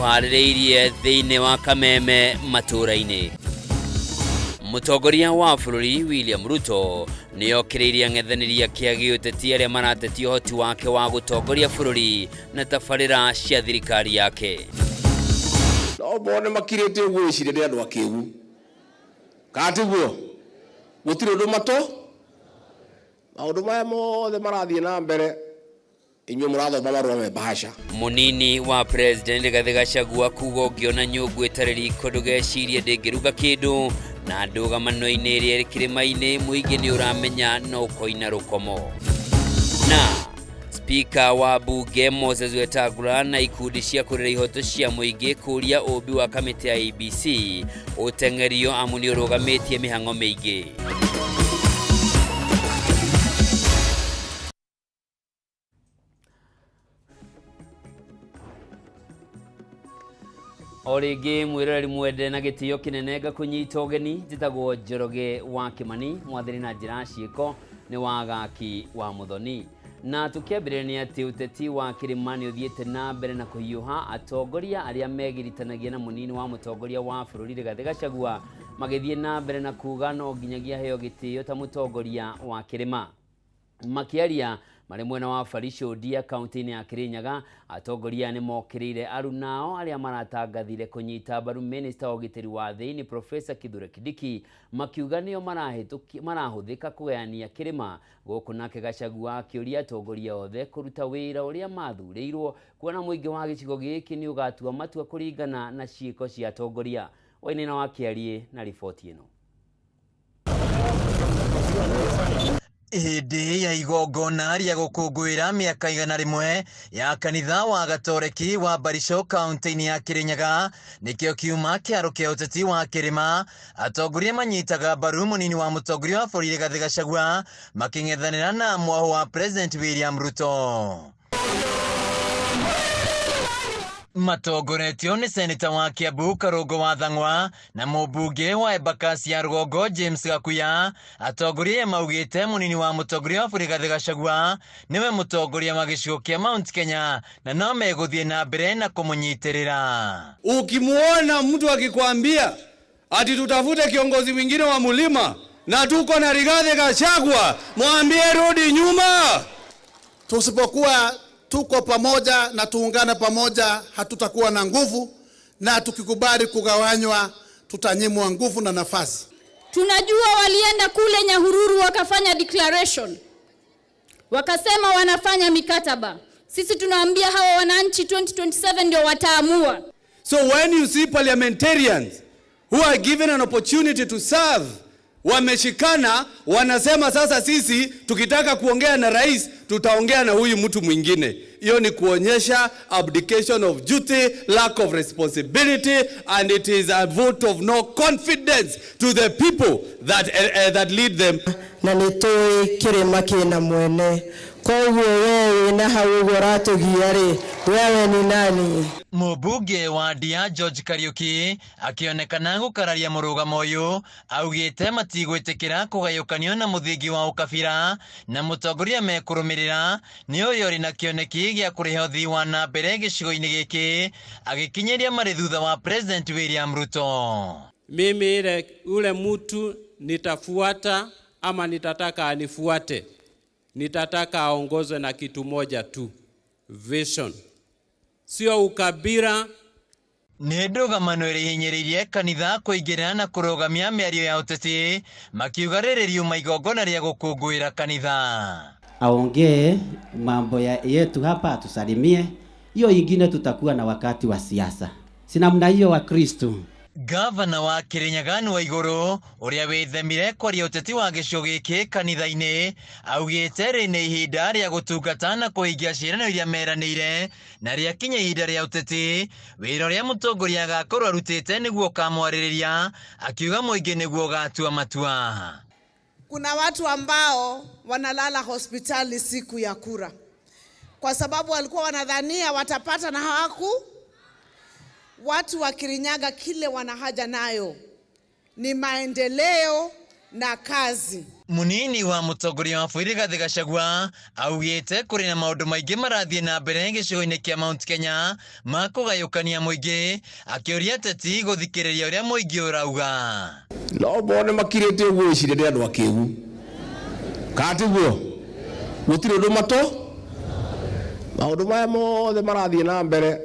tuharĩrĩirie thĩinĩ wa Kameme Matuuraini. Mũtongoria wa bũrũri William Ruto nĩokĩrĩire ng'ethanĩria kĩa gĩũteti arĩa maratetia ũhoti wake wa gũtongoria bũrũri na tabarĩra cia thirikari yake. No bone makirĩte gwĩciria nĩ andũ akĩgu. Katiguo gũtirĩ ũndũ mato. Maũndũ maya mothe marathiĩ na mbere. Inyuĩ mũrathoma marũa me bahasha. Munini wa President Rigathi Gachagua kuga ũngĩona nyũngũ ĩtarĩ riko ndũgecirie ndĩngĩruga kĩndũ na ndũgamano-inĩ ĩrĩa kĩrĩma-inĩ mũingĩ nĩ ũramenya no koina rũkomo. Na Speaker wa bunge Moses Wetangula na ikundi cia kũrĩra ihoto cia mũingĩ kũria ũmbi wa kamĩtĩ ya ABC ũtengerio amu nĩ ũrũgamĩtie mĩhang'o mĩingĩ. Origi mwirori mwende na gĩtĩo kĩnene ngakũnyita ũgeni njĩtagwo Njoroge wa Kimani mwathani na njĩra ciĩko nĩ wagaki wa Mũthoni. Na tukĩambĩrĩria nĩ atĩ ũteti wa kĩrĩma nĩ ũthiĩte na mbere na kũhiũha atongoria arĩa megiritanagia na mũnini wa mũtongoria wa bũrũri Rigathi Gachagua magĩthiĩ na mbere na kuga no nginyagia heo gĩtĩo ta mũtongoria wa kĩrĩma. Makĩaria marĩ mwena wa Farishodia kaunti-inĩ ya Kirinyaga, atongoria nĩ mokĩrĩire arunao arĩa maratangathire kũnyita mbaru Minister wa ũgitĩri wa thĩinĩ Professor Kithure Kindiki makiuga nĩo marahũthĩka kũgayania kĩrĩma. Gũkũ nake Gachagua akĩũria atongoria othe kũruta wĩra ũrĩa mathurĩirwo kuona mũingĩ wa gĩcigo gĩkĩ nĩ ũgatua matua kũringana na ciĩko cia atongoria. Wainaina wakĩarie na riboti ĩno. Hĩndĩ ya igongona rĩa gũkũngũĩra mĩaka 100 ya kanitha wa Gatoreki wa Barisho kaunti-inĩ ya Kirinyaga nĩkĩo kiuma kĩaro kĩa ũteti wa kĩrĩma, atongoria manyitaga mbaru mũnini wa mũtongoria wa bũrũri Rigathi Gachagua makĩng'ethanĩra na mwaho wa President William Ruto. Matongoretio nĩ seneta wa Kiambu Karũngũ wa Thang'wa na mũmbunge wa Embakasi ya Rũgongo James Gakuya. Atongoria maugĩte mũnini wa mũtongoria wa bũrũri Rigathi Gachagua nĩwe mũtongoria wa gĩcigo kĩa Mount Kenya na no megũthiĩ na mbere na kũmũnyitĩrĩra. Ukimuona mtu akikwambia ati tutafute kiongozi mwingine wa mlima na tuko na Rigathi Gachagua, mwambie rudi nyuma. Tusipokuwa tuko pamoja na tuungane pamoja hatutakuwa na nguvu, na tukikubali kugawanywa tutanyimwa nguvu na nafasi. Tunajua walienda kule Nyahururu wakafanya declaration, wakasema wanafanya mikataba. Sisi tunaambia hawa wananchi 2027 ndio wataamua. So when you see parliamentarians who are given an opportunity to serve, wameshikana wanasema sasa sisi tukitaka kuongea na rais tutaongea na huyu mtu mwingine. Hiyo ni kuonyesha abdication of duty, lack of responsibility, and it is a vote of no confidence to the people that lead them. Na nitoi kĩrĩma kĩna mwene, koguo wewe na hau ũratugia-rĩ, wewe ni nani? Mũmbunge wa Ndia George Kariuki akĩonekana gũkararia mũrũgamo ũyũ augĩte matigwĩtĩkĩra kũgayũkanio na mũthingi wa ũkabira na mũtongoria mekũrũmĩrĩra nĩ ũyũ ũrĩ na kĩoneki gĩa kũrĩha ũthii wa na mbere gĩcigo-inĩ gĩkĩ, agĩkinyĩria marĩ thutha wa President William Ruto. Mimi ule mtu nitafuata ama nitataka anifuate, nitataka aongozwe na kitu moja tu, vision, sio ukabira. Nĩ ndũgamano ĩrĩhinyĩrĩirie kanitha kũingĩrĩra na kũrũgamia mĩario ya ũteti makiuga rĩrĩ riuma igongona rĩa gũkũngũĩra kanitha. Aongee mambo yetu hapa tusalimie, hiyo ingine tutakuwa na wakati wa siasa. Si namna hiyo wa Kristo. Gavana wa Kirinyaga wa igũrũ ũrĩa wĩthemire kwaria ũteti wa gĩcigo gĩkĩ kanitha-inĩ augĩte rĩ nĩ ihinda rĩa gũtungata na kũhingia ciĩranĩro iria meranĩire na rĩakinya ihinda rĩa ũteti wĩra ũrĩa mũtongoria agakorwo arutĩte nĩguo kamwarĩrĩria, akiuga mũingĩ nĩguo gatua matua. Kuna watu ambao wanalala hospitali siku ya kura kwa sababu walikuwa wanadhania watapata na hawaku. Watu wa Kirinyaga kile wanahaja nayo ni maendeleo na kazi. Munini wa mutongoria wa bũrũri Rigathi Gachagua augĩte kũrĩ na maũndũ maingĩ marathiĩ na mbere gĩcigo-inĩ kĩa Mount Kenya ma kũgayũkania mũingĩ, akĩũria ateti gũthikĩrĩria ũrĩa mũingĩ ũrauga. No mbone makirĩte ũguo iciria nĩ andũ akĩgu katiguo gũtirĩ ũndũ mato maũndũ maya mothe marathiĩ na mbere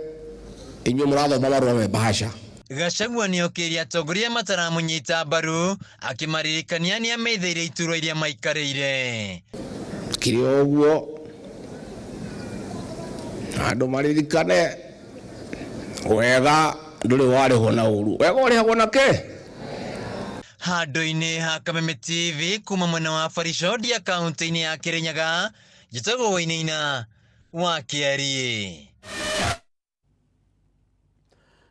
inyuĩ mũrathoma marũa me bahasha. Gachagua nĩokĩria atongoria mataramunyita mbaru akĩmaririkania nĩ ameithĩire iturwa iria maikarĩire. Kĩrĩ ũguo andũ maririkane wega ndũrĩ warĩhwo na ũru, wega ũrĩhagwo na kĩ? Handũ-inĩ ha Kameme TV kuma mwena wa Farishodia kaunti-inĩ ya Kirinyaga, njĩtagwo Wainaina wa Kĩarie.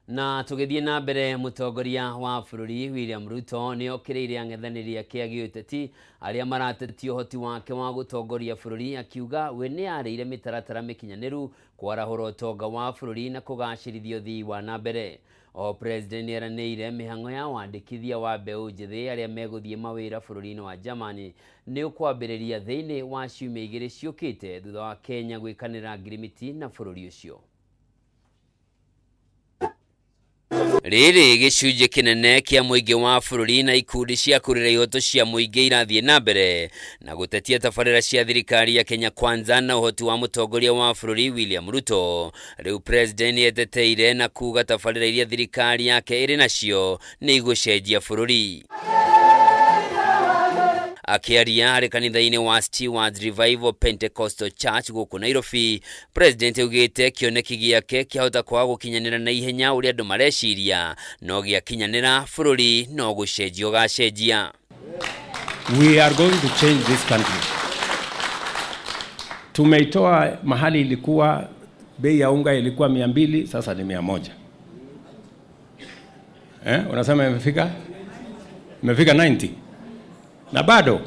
Na tugithie na mbere mutongoria wa bũrũri William Ruto nĩ okĩrĩire ang'ethanĩria kĩa gĩũteti arĩa maratetia ũhoti wake wa gũtongoria bũrũri, akiuga we nĩ arĩire mĩtaratara mĩkinyanĩru kwarahũra ũtonga wa bũrũri na kũgacĩrithia ũthii wa na mbere. O president nĩ eranĩire mĩhang'o ya wandĩkithia wa mbeũ njĩthĩ arĩa megũthiĩ mawĩra bũrũri-inĩ wa Germany nĩ ũkwambĩrĩria thĩinĩ wa ciumia 2 ciũkĩte thutha wa Kenya gwĩkanĩra ngirimiti na bũrũri ũcio. Rĩrĩ gĩcunjĩ kĩnene kĩa mũingĩ wa bũrũri na ikundi cia kũrĩra ihoto cia mũingĩ irathiĩ na mbere na gũtetia tabarĩra cia thirikari ya Kenya Kwanza na ũhoti wa mũtongoria wa bũrũri William Ruto. Rĩu president nĩeteteire na kuga tabarĩra iria thirikari yake ĩrĩ nacio nĩ igũcenjia bũrũri. Akiaria harĩ kanitha-inĩ wa Stewards Revival Pentecostal Church gũkũ Nairobi, president augĩte kĩoneki gĩake kĩahota kwaga gũkinyanĩra na ihenya ũrĩa andũ mareciria, no gĩakinyanĩra bũrũri no gũcenjio gacenjia. We are going to change this country. Tumeitoa mahali ilikuwa bei ya unga ilikuwa 200, sasa ni 100. Unasema imefika 90. Na bado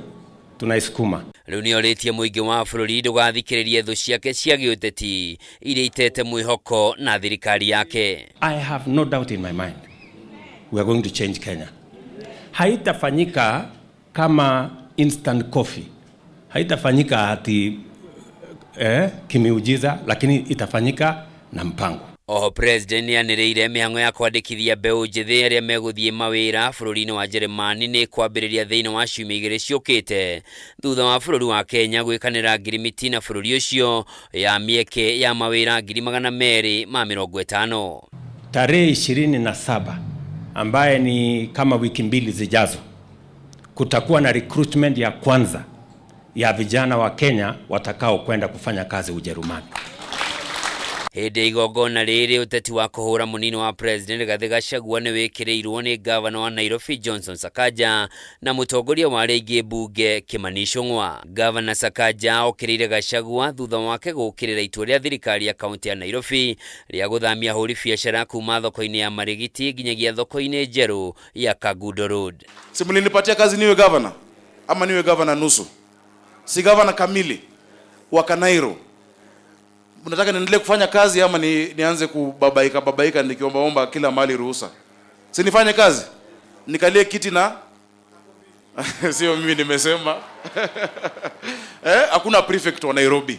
tunaisukuma. Rĩu nĩorĩtie mũingĩ wa bũrũri ndũgathikĩrĩrie thũ ciake cia gĩũteti iria itete mwĩhoko na thirikari yake. I have no doubt in my mind we are going to change Kenya. Haitafanyika kama instant coffee. Haitafanyika ati kimiujiza, lakini itafanyika na mpango. O president nĩanĩrĩire mĩhang'o ya kwandĩkithia mbeũ njĩthĩ arĩa megũthiĩ mawĩra bũrũri-inĩ wa Germany nĩ kwambĩrĩria thĩinĩ wa ciumia 2 ciũkĩte thutha wa bũrũri wa Kenya gwĩkanĩra ngirimiti na bũrũri ũcio ya mĩeke ya mawĩra 250. Tarehe 27 ambaye ni kama wiki 2 zijazo kutakuwa na recruitment ya kwanza ya vijana wa Kenya watakao kwenda kufanya kazi Ujerumani. Hĩndĩ igongona rĩrĩ ũteti wa kũhũra mũnini wa president Rigathi Gachagua nĩ wĩkĩrĩirwo nĩ gavana wa Nairobi Johnson Sakaja na mũtongoria wa rĩngĩ bunge Kimani Ichung'wa. Gavana Sakaja okĩrĩire Gachagua thutha wake gũkĩrĩra itua rĩa thirikari ya kaunti ya Nairobi rĩa gũthamia ahũri biacara kuma thoko-inĩ ya Marigiti nginyagia thoko-inĩ njerũ ya Kagudo Road. Si mlinipatia kazi niwe gavana ama niwe gavana nusu? Si gavana kamili wa Kanairo. Mnataka niendelee kufanya kazi ama nianze kubabaika nikiomba kila mali ruhusa? Si nifanye kazi nikalie kiti na sio mimi nimesema. Hakuna prefect wa Nairobi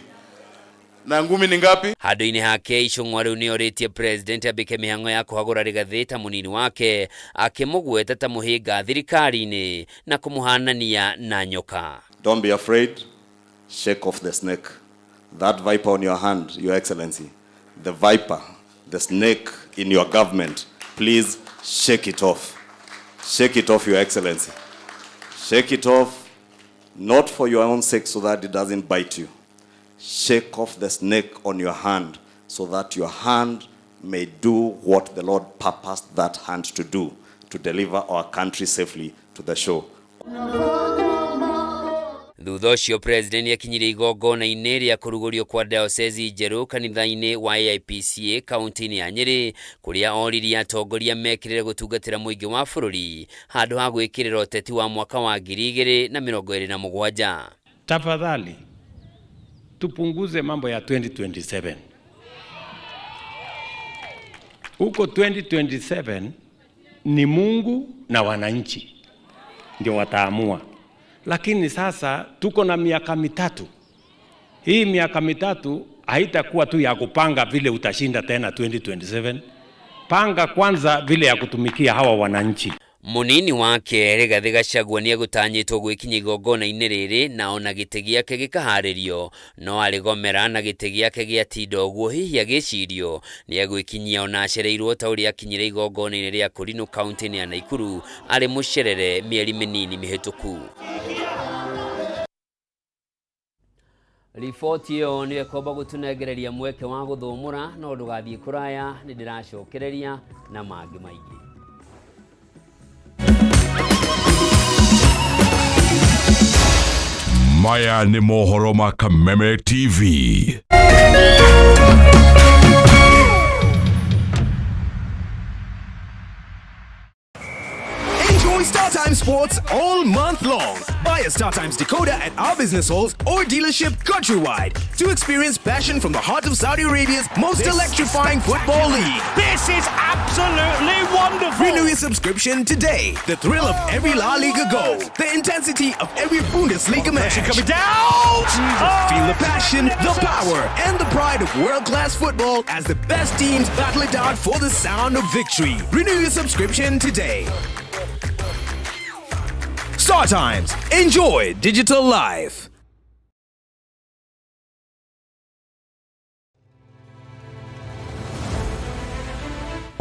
na ngumi ni ngapi? Handũ-inĩ hake Ichung'wa rĩu nĩorĩtie president ambĩke mĩhang'o ya kũhagũra Rigathi ta mũnini wake, akĩmũgweta ta mũhĩnga thirikari-inĩ na kũmũhanania na nyoka. Don't be afraid, shake off the snake. That viper on your hand, Your Excellency, the viper, the snake in your government, please shake it off. Shake it off, Your Excellency. Shake it off, not for your own sake so that it doesn't bite you. Shake off the snake on your hand so that your hand may do what the Lord purposed that hand to do, to deliver our country safely to the shore. Thutha ũcio president akinyire igongona-inĩ rĩa kũrugũrio kwa diocese njerũ kanitha-inĩ wa AIPCA kaunti-inĩ ya Nyeri, kũrĩa oririe atongoria mekĩrĩre gũtungatĩra mũingĩ wa bũrũri handũ ha gwĩkĩrĩra ũteti wa mwaka wa 2027. Tafadhali tupunguze mambo ya 2027. Huko 2027 ni Mungu na wananchi ndio wataamua. lakini sasa tuko na miaka mitatu. Hii miaka mitatu haitakuwa tu ya kupanga vile utashinda tena 2027. Panga kwanza vile ya kutumikia hawa wananchi. Munini wake Rigathi Gachagua ni agutanyitwo gwikinya igongona-inĩ rĩrĩ na ona gĩtĩ gĩake gĩkaharĩrio, no arĩgomera na gĩtĩ gĩake gĩatinda ũguo hihi agĩcirio nĩ agwĩkinyia ona acereirwo ta ũrĩa akinyire igongona-inĩ rĩa Kũrinũ kaunti-inĩ ya Naikuru arĩ mũcerere mĩeri mĩnini mĩhĩtũku. Riboti ĩyo nĩ ĩkomba gũtũnengereria mweke wa gũthũmũra, no ndũgathiĩ kũraya, nĩ ndĩracokereria na mangĩ maingĩ. Maya ni mohoro ma Kameme TV. Enjoy StarTimes Sports all month long. Buy a StarTimes decoder at our business halls or dealership countrywide to experience passion from the heart of Saudi Arabia's most electrifying football league. This is absolutely wonderful. Renew your subscription today. The thrill of every La Liga goal, the intensity of every Bundesliga match. Coming down. Feel the passion, the power, and the pride of world-class football as the best teams battle it out for the sound of victory. Renew your subscription today. StarTimes. Enjoy digital life.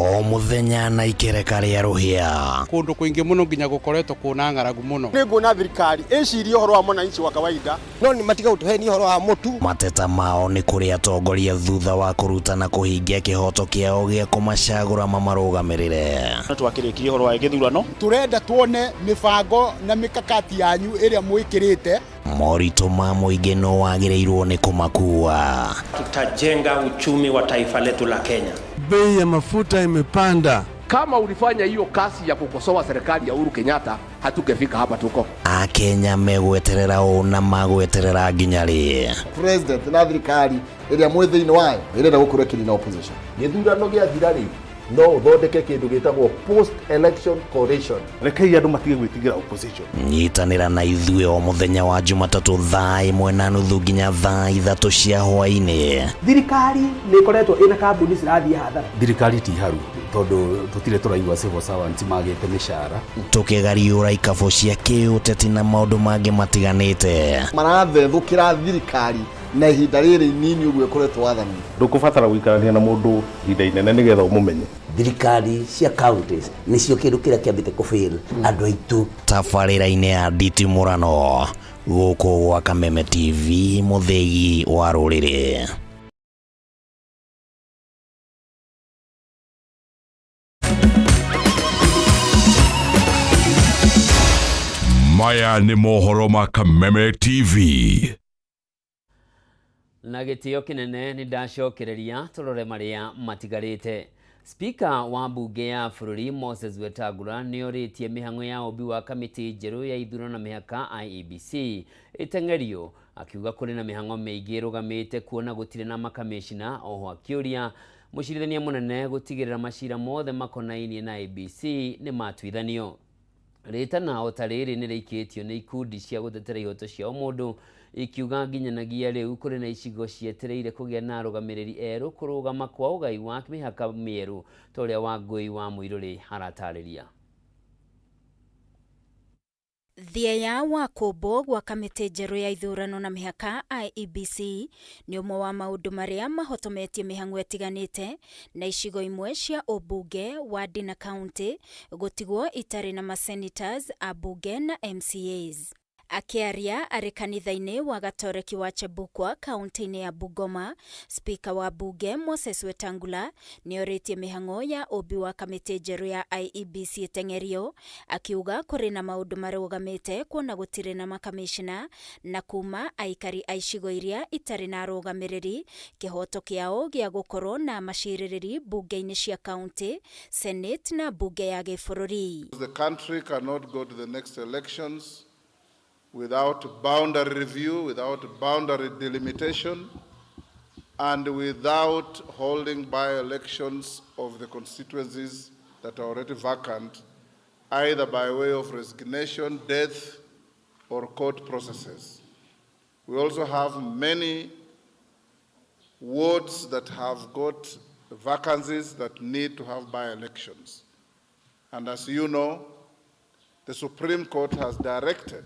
O muthenya na ikereka ria ruhia kundu kuingi muno nginya gukoretwo kuna ng'aragu muno ni nguona thirikari icirie uhoro wa mwananchi wa kawaida no ni matiga utuheni uhoro wa mutu mateta mao ni kuri atongoria thutha wa kurutana kuhingia kihoto kiao gia kumacagura mamarugamirire no twakirikirie uhoro wa githurano turenda tuone mibango na mikakati yanyu iria mwikirite morito ma muingi no wagireirwo ni kumakua. Tutajenga uchumi wa taifa letu la Kenya. Bei ya mafuta imepanda. Kama ulifanya hiyo kasi ya kukosoa serikali ya Uhuru Kenyatta, hatungefika hapa tuko. Akenya megweterera una magweterera nginya ri. President na thirikari iria mwithiini wayo irenda gukurekiri na opposition. Githurano gia thirari no uthondeke kindu gitagwo post election coalition. Rekei andu matige gwitigira opposition. Nyitanira na ithuĩ o muthenya wa Jumatatu thaa 1:30 nginya thaa 3 cia hwaĩ-inĩ. Thirikari nĩ ikoretwo ina kambuni cirathiĩ hathara. Thirikari ti haru tondu tutire turaigua civil servants magite mishara. Tukigariũra ikabo cia kĩũteti na maũndũ mangĩ matiganĩte. Marathethũkĩra thirikari na ihinda rĩrĩ inini ũguo ĩkoretwo wathani. Ndũkũbatara gũikarania na mũndũ ihinda inene nĩgetha ũmũmenye. Thirikari cia counties nĩcio kĩndũ kĩrĩa kĩambĩte kũfail andũ aitũ. Tabarĩra-inĩ ya nditimũrano gũkũ gwa Kameme TV, mũthegi wa rũrĩrĩ. Maya ni mohoro ma Kameme TV. Na gĩtĩo kĩnene nĩ ndacokereria tũrore marĩa matigarĩte. Speaker wa bunge ya bũrũri Moses Wetangula nĩ orĩtie mĩhang'o ya ũmbi wa kamĩtĩ njerũ ya ithurano na mĩhaka IEBC ĩteng'erio, akiuga kũrĩ na mĩhang'o mĩingĩ ĩrũgamĩte kuona gũtirĩ na makamĩcina. Oho akĩũria mũcirithania mũnene gũtigĩrĩra macira mothe makonainie na IEBC nĩ matuithanio. Rĩtana o ta rĩrĩ nĩ rĩikĩtio nĩ ikundi cia gũtetera ihoto cia mũndũ, ikiuga nginyanagia rĩu kũrĩ na icigo cietereire kũgĩa na arũgamĩrĩri erũ kũrũgama kwa ũgai wa mĩhaka mĩerũ ta ũrĩa Wangũi wa Mũirũrĩ aratarĩria. Thiaya wa kũmbwo gwa kamĩtĩ njerũ ya ithurano na mĩhaka IEBC nĩ ũmwe wa maũndũ marĩa mahotometie mĩhang'o ĩtiganĩte na icigo imwe cia ũmbunge wa Dina County gũtigwo itarĩ na masenators, abunge na MCAs. Akiaria arĩ kanitha-inĩ wa Gatoreki wa Chebukwa kaunti-inĩ ya Bungoma, Speaker wa bunge Moses Wetangula nĩ orĩtie mĩhang'o ya ũmbi wa kamĩtĩ njerũ ya IEBC ĩteng'erio, akiuga kũrĩ na maũndũ marũgamĩte kuona gũtirĩ na makamishina na kuma aikari a icigo iria itarĩ na arũgamĩrĩri kĩhoto kĩao gĩa gũkorwo na macirĩrĩri bunge-inĩ cia county, senate na bunge ya gĩbũrũri. The country cannot go to the next elections without boundary review, without boundary delimitation, and without holding by-elections of the constituencies that are already vacant, either by way of resignation, death, or court processes. We also have many wards that have got vacancies that need to have by-elections. And as you know, the Supreme Court has directed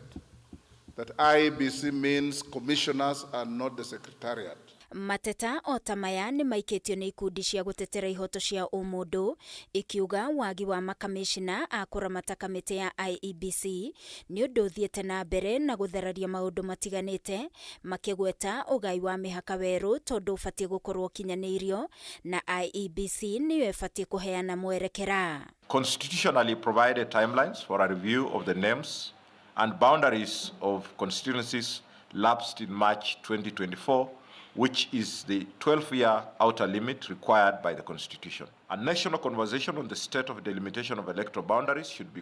that IEBC means commissioners and not the secretariat. Mateta o tamaya ni maiketio ni ikundi cia gutetera ihoto cia umundu ikiuga wagi wa makamishina a kuramata kamite ya IEBC ni undu thiete na mbere na gutheraria maundu matiganite makigweta ugai wa mihaka weru tondu ufatie gukorwo kinyanirio na IEBC niyo ifatie kuheana mwerekera. Constitutionally provided timelines for a review of the names and boundaries of constituencies lapsed in March 2024, which is the 12-year outer limit required by the Constitution. A national conversation on the state of delimitation of electoral boundaries should be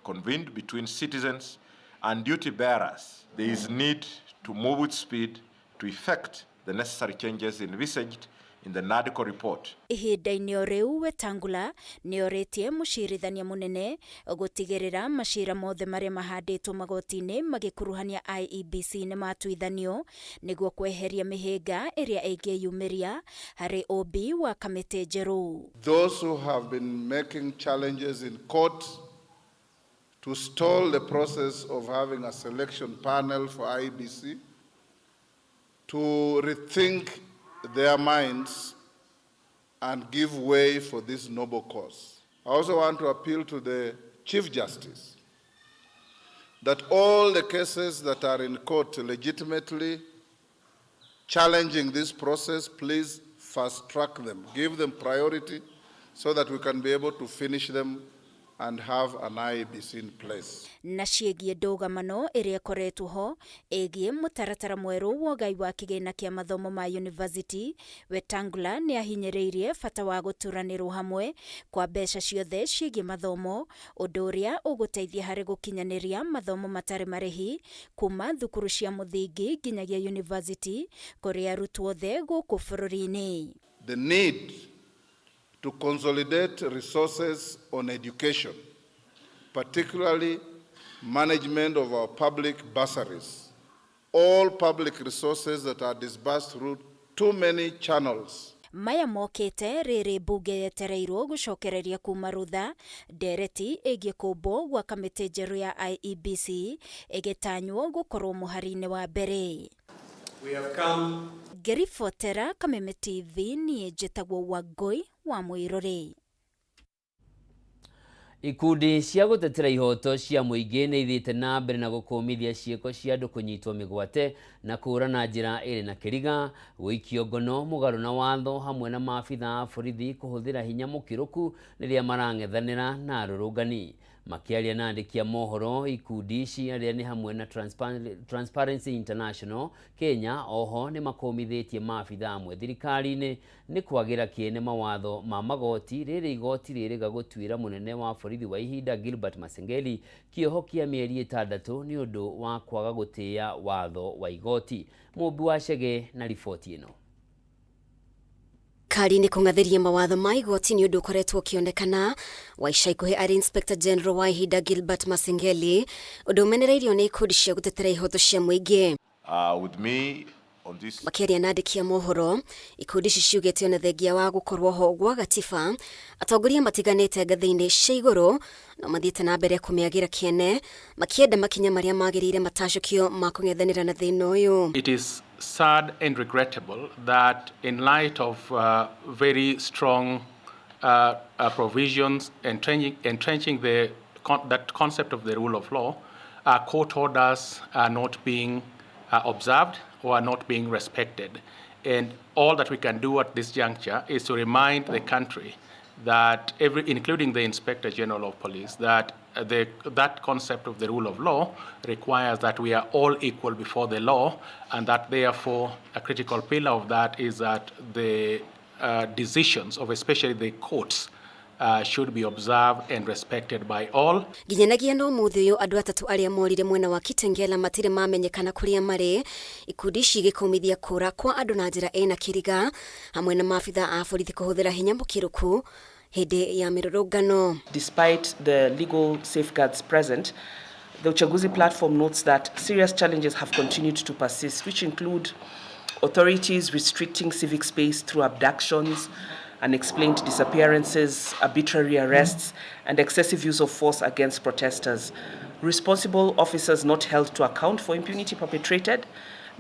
convened between citizens and duty bearers. There is need to move with speed to effect the necessary changes envisaged in the NADCO report. Ihinda-inĩ o rĩu Wetangula nĩorĩtie mũcirithania mũnene gũtigĩrĩra macira mothe marĩa mahandĩtwo magoti-inĩ magĩkuruhania IEBC nĩ matuithanio nĩguo kweheria mĩhĩnga ĩrĩa ĩngĩyumĩria harĩ OB wa kamĩtĩ njerũ. Those who have been making challenges in court to stall the process of having a selection panel for IEBC, to rethink their minds and give way for this noble cause. I also want to appeal to the Chief Justice that all the cases that are in court legitimately challenging this process, please fast track them, give them priority so that we can be able to finish them and have an IEBC in place. Na ciĩgiĩ ndũgamano ĩrĩa ĩkoretwo ho ĩgiĩ mũtaratara mwerũ wa ũgai wa kĩgĩna kĩa mathomo ma university, Wetangula nĩ ahinyĩrĩirie bata wa gũturanĩrwo hamwe kwa mbeca ciothe ciĩgiĩ mathomo, ũndũ ũrĩa ũgũteithia harĩ gũkinyanĩria mathomo matarĩ marĩhi kuma thukuru cia mũthingi nginyagia university kũrĩ arutwo othe gũkũ bũrũri-inĩ. The need to consolidate resources on education, particularly management of our public bursaries. All public resources that are disbursed through too many channels. Maya mokĩte rĩrĩ mbunge yetereirwo gũcokereria kuma rutha ndereti ĩgiĩ kũmbwo gwa kamĩtĩ njerũ ya IEBC ĩgĩtanywo gũkorwo mũhari-inĩ wa mbere. We have come. Gerifotera Kameme TV niĩ njĩtagwo Wangui wa Mũirũrĩ. Ikundi cia gũtetera ihoto cia mũingĩ nĩ ithiĩte na mbere na gũkũmithia ciĩko cia andũ kũnyitwo mĩgwate na kũũra na njĩra ĩrĩ na kĩriga, gũikio ngono mũgarũ na watho hamwe na maabitha a borithi kũhũthĩra hinya mũkĩrũku rĩrĩa marang'ethanĩra na arũrũngani. Makiaria na andĩki a mohoro, ikundi ici arĩa nĩ hamwe na Transparency International Kenya oho nĩ makũmithĩtie maabitha amwe thirikari-inĩ nĩ kwagĩra kĩene mawatho ma magoti rĩrĩ igoti rĩrĩga gũtuĩra mũnene wa borithi wa ihinda Gilbert Masengeli kĩoho kĩa mĩeri 6 nĩ ũndũ wa kwaga gũtĩĩa watho wa igoti. Mũmbi wa Chege na riboti ĩno. Kari nĩ kũng'athĩria mawatho ma igoti nĩ ũndũ ũkoretwo ũkĩonekana wa ica ikuhĩ arĩ Inspector General wa ihinda Gilbert Masengeli, ũndũ ũmenereirio nĩ ikundi cia gũtetera ihoto cia mũingĩ. With me on this. Makĩaria na andĩki a mohoro, ikundi ici ciugĩte ona thengia wa gũkorwo ho gwa gatiba, atongoria matiganĩte ngathĩ-inĩ cia igũrũ no mathiĩte na mbere kũmĩagĩra kĩene makĩenda makinya marĩa magĩrĩire matacũkio ma kũng'ethanĩra na thĩna ũyũ. It is sad and regrettable that in light of very strong provisions entrenching that concept of the rule of law, court orders are not being observed or are not being respected. And all that we can do at this juncture is to remind the country that including the Inspector General of Police, that that concept of the rule of law requires that we are all equal before the law, and that therefore a critical pillar of that is that the decisions of especially the courts should be observed and respected by all. Nginyanagia no mũthĩ ũyũ andũ atatũ arĩa morire mwena wa Kitengela matirĩ mamenyekana kũrĩa marĩ, ikundi ici igĩkũmithia kũra kwa andũ na njĩra ĩna kĩriga hamwe na maabitha a borithi kũhũthĩra hinya mũkĩrũku hĩndĩ ya mĩrũrũngano. Despite the legal safeguards present, The Uchaguzi platform notes that serious challenges have continued to persist, which include authorities restricting civic space through abductions, unexplained disappearances, arbitrary arrests, and excessive use of force against protesters. Responsible officers not held to account for impunity perpetrated,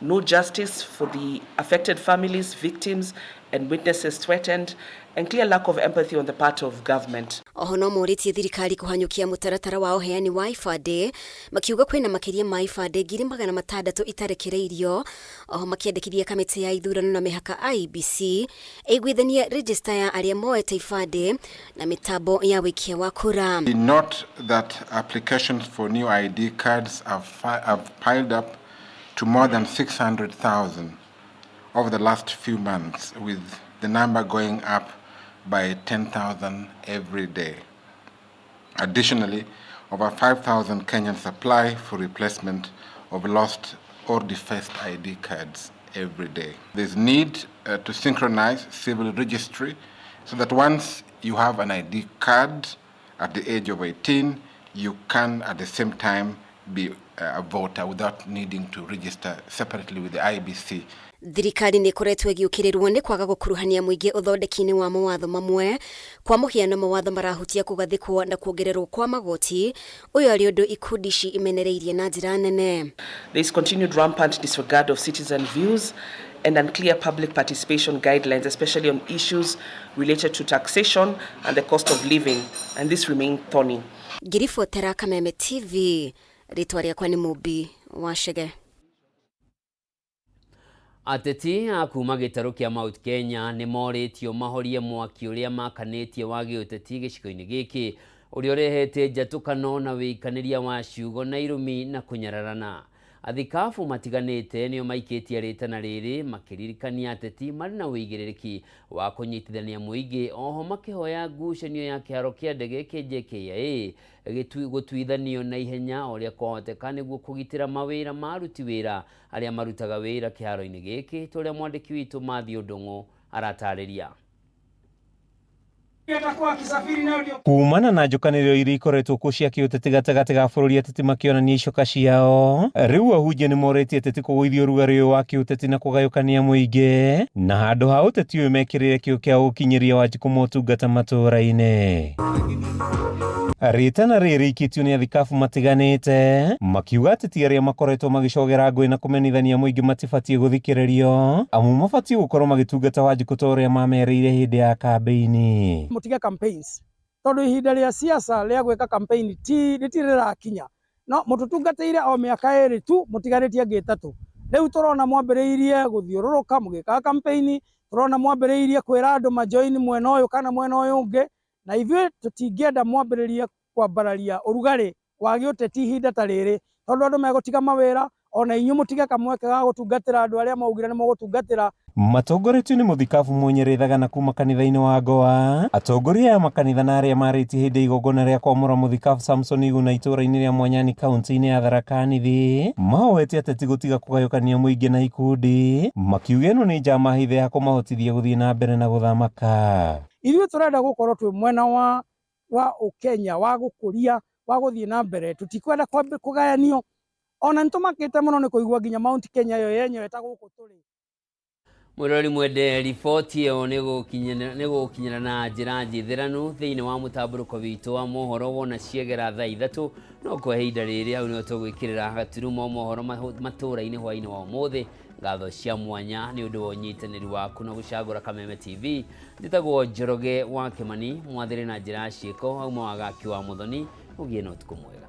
no justice for the affected families, victims, and witnesses threatened, and clear lack of empathy on the part of government. Oho no moritie thirikari kuhanyukia mutaratara wa uheani wa ifade makiuga kwina makiria ma ifade 600 itarekereirio. Oho makiendekithia kamiti ya ithurano na mihaka IEBC eigwithania register ya aria moete ifade na mitambo ya wikia wa kura. We note that applications for new ID cards have piled up to more than 600,000 over the last few months, with the number going up by 10,000 every day. Additionally, over 5,000 Kenyans apply for replacement of lost or defaced ID cards every day. There's need to synchronize civil registry so that once you have an ID card at the age of 18, you can at the same time be a voter without needing to register separately with the IEBC. Thirikari ni koretwo giukirirwo ni kwaga gukuruhania muingi uthondeki-ini wa mawatho mamwe kwa muhiano mawatho marahutia kugathikwo na kuongererwo kwa magoti uyo ari undu ikundi ici imenereirie na njira nene. There is continued rampant disregard of citizen views and unclear public participation guidelines, especially on issues related to taxation and the cost of living, and this remain thorny. Ngiribotera Kameme TV, ritwa riakwa ni Mubi wa Shege. Ateti a kuma gitaro kia Mount Kenya ni moritio mahorie mwaki uria makanetie wa giuteti gicigo-ini giki uria urehete njatukano na wikaniria wa ciugo na irumi na kunyararana. Athikabu matiganite nio maikitie ritana riri makiririkania ateti mari na uigiririki wa kunyitithania muingi. Oho makihoya ngucanio ya kiharo kia ndege KJKIA gutwithanio na ihenya uria kwahoteka niguo kugitira mawira maruti wira aria marutaga wira kiharo-ini giki turia mwandiki witu Mathio Ndung'u aratariria. Kumana na njukanĩrĩro iria ikoretwo kuo cia kĩũteti gatagatĩ ga bũrũri, ateti makĩonania icoka ciao. Rĩu ahunjia nĩ moretie ateti kũgũithia ũrugarĩ ũyũ wa kĩũteti na kũgayũkania mũingĩ, na handũ ha ũteti ũyũ mekĩrĩre kĩo kĩa gũkinyĩria Wanjikũ motungata matũũra-inĩ. Ritana rĩrĩ ikĩtio nĩ athikabu matiganĩte makiuga ateti arĩa makoretwo magĩcogera ngũĩ na kũmenithania mũingĩ matibatiĩ gũthikĩrĩrio, amu mabatiĩ gũkorwo magĩtungata Wanjikũ ta ũrĩa mamereire hĩndĩ ya kambeini. Mutige campaigns tondu ihinda ria siasa ria gweka campaign ti rirakinya no mututungateire o miaka eri tu mutiganitie ngitatu. Riu turona mwambiriirie guthiururuka mugika campaign, turona mwambiriirie kwira andu majoin mwena uyu kana mwena uyu ungi, na ithuĩ tutingienda mwambiriirie kwambararia urugari wa giuteti ihinda ta riri tondu andu megutiga mawira ona inyu mutige kamweke ga gutungatira andu aria maugire ni mugutungatira. Matongoretio nĩ mũthikabu Mũnyerethaga na kuma kanitha-inĩ wa Goa. Atongoria ya makanitha na arĩa marĩtie hĩndĩ igongona rĩa kwamũra mũthikabu Samson Iguna itũũra-inĩ rĩa Mwanyani kaunti-inĩ ya Tharaka Nithi mahoete ateti gũtiga kũgayũkania mũingĩ na ikundi, makiuga ĩno nĩ njama hithe ya kũmahotithia gũthiĩ na mbere na gũthamaka. Ithuĩ turenda gukorwo twi mwena wa Ukenya wa gukuria wa guthii na mbere, tutikwenda kugayanio. Ona nitumakite muno ni kuigua nginya Mount Kenya yo yenyewe ta guku turi. Mwirori mwende riboti iyo nĩ gũkinyĩra na njĩra njĩthĩranu thĩinĩ wa mũtambũrũko witũ wa mohoro wona ciegera thaa 3 no kwa ihinda rĩrĩ hau nĩho tũgwĩkĩrĩra gaturumo mohoro matũũra-inĩ hwainĩ wa ũmũthĩ. Ngatho cia mwanya nĩ ũndũ wa ũnyitanĩri waku na gũcagũra Kameme TV. Njĩtagwo Njoroge wa Kimani, mwathĩrĩ na njĩra ciĩko auma wagaki wa Mũthoni. Ũgĩe na ũtukũ mwega.